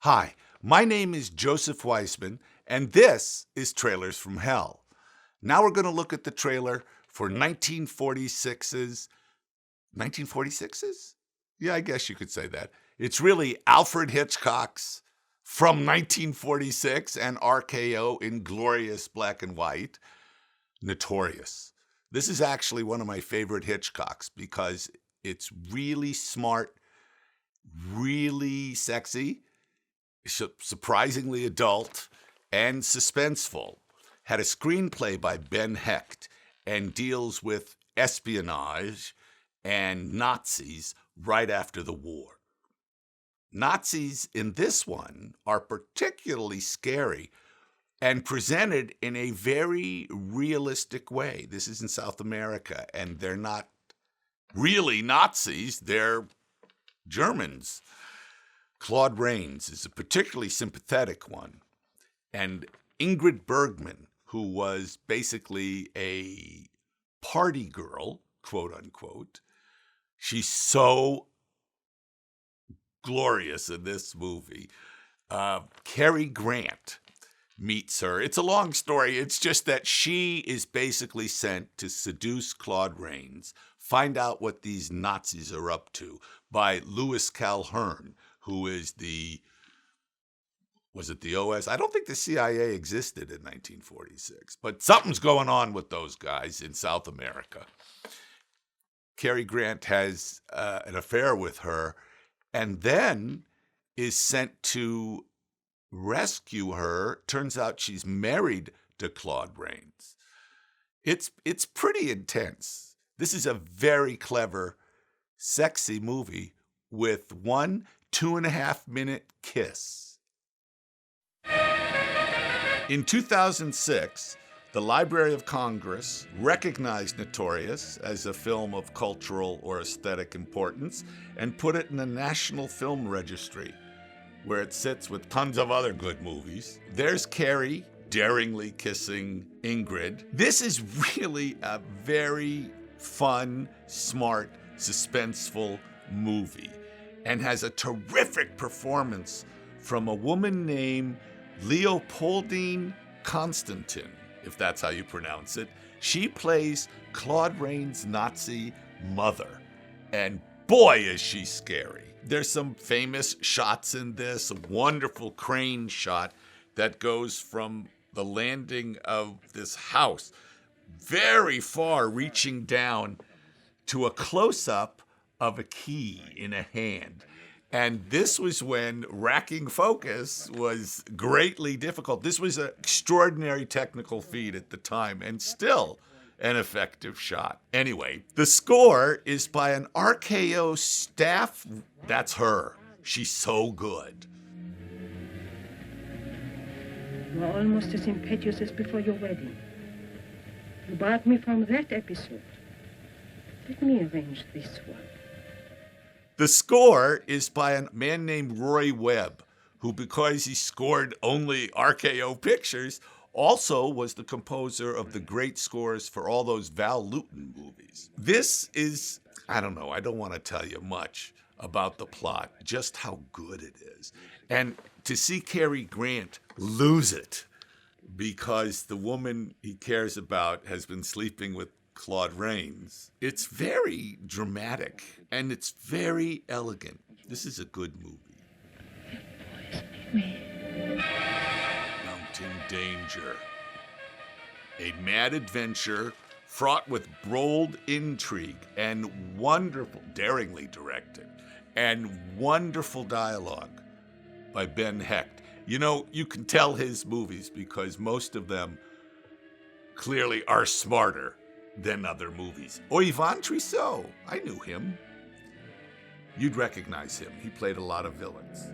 Hi, my name is Joseph Weisman, and this is Trailers from Hell. Now we're going to look at the trailer for 1946's. 1946's? Yeah, I guess you could say that. It's really Alfred Hitchcock's from 1946 and RKO in glorious black and white, Notorious. This is actually one of my favorite Hitchcocks because it's really smart, really sexy, surprisingly adult, and suspenseful. Had a screenplay by Ben Hecht and deals with espionage and Nazis right after the war. Nazis in this one are particularly scary and presented in a very realistic way. This is in South America, and they're not really Nazis, they're Germans. Claude Rains is a particularly sympathetic one. And Ingrid Bergman, who was basically a party girl, quote unquote, she's so glorious in this movie. Cary Grant meets her. It's a long story. It's just that she is basically sent to seduce Claude Rains, find out what these Nazis are up to by Louis Calhern, who is was it the OS? I don't think the CIA existed in 1946, but something's going on with those guys in South America. Cary Grant has an affair with her and then is sent to rescue her. Turns out she's married to Claude Rains. It's pretty intense. This is a very clever, sexy movie with 1 2.5-minute kiss. In 2006, the Library of Congress recognized Notorious as a film of cultural or aesthetic importance and put it in the National Film Registry, where it sits with tons of other good movies. There's Cary daringly kissing Ingrid. This is really a very fun, smart, suspenseful movie and has a terrific performance from a woman named Leopoldine Constantin, if that's how you pronounce it. She plays Claude Rains' Nazi mother, and boy is she scary. There's some famous shots in this, a wonderful crane shot that goes from the landing of this house very far, reaching down to a close-up of a key in a hand. And this was when racking focus was greatly difficult. This was an extraordinary technical feat at the time, and still an effective shot. Anyway, the score is by an RKO staff. That's her. She's so good. You are almost as impetuous as before your wedding. You barred me from that episode. Let me arrange this one. The score is by a man named Roy Webb, who, because he scored only RKO pictures, also was the composer of the great scores for all those Val Lewton movies. This is, I don't know, I don't want to tell you much about the plot, just how good it is. And to see Cary Grant lose it because the woman he cares about has been sleeping with Claude Rains, it's very dramatic and it's very elegant. This is a good movie. Mounting Danger. A mad adventure fraught with bold intrigue and wonderful, daringly directed, and wonderful dialogue by Ben Hecht. You know, you can tell his movies because most of them clearly are smarter than other movies. Oh, Ivan Trousseau, I knew him. You'd recognize him. He played a lot of villains.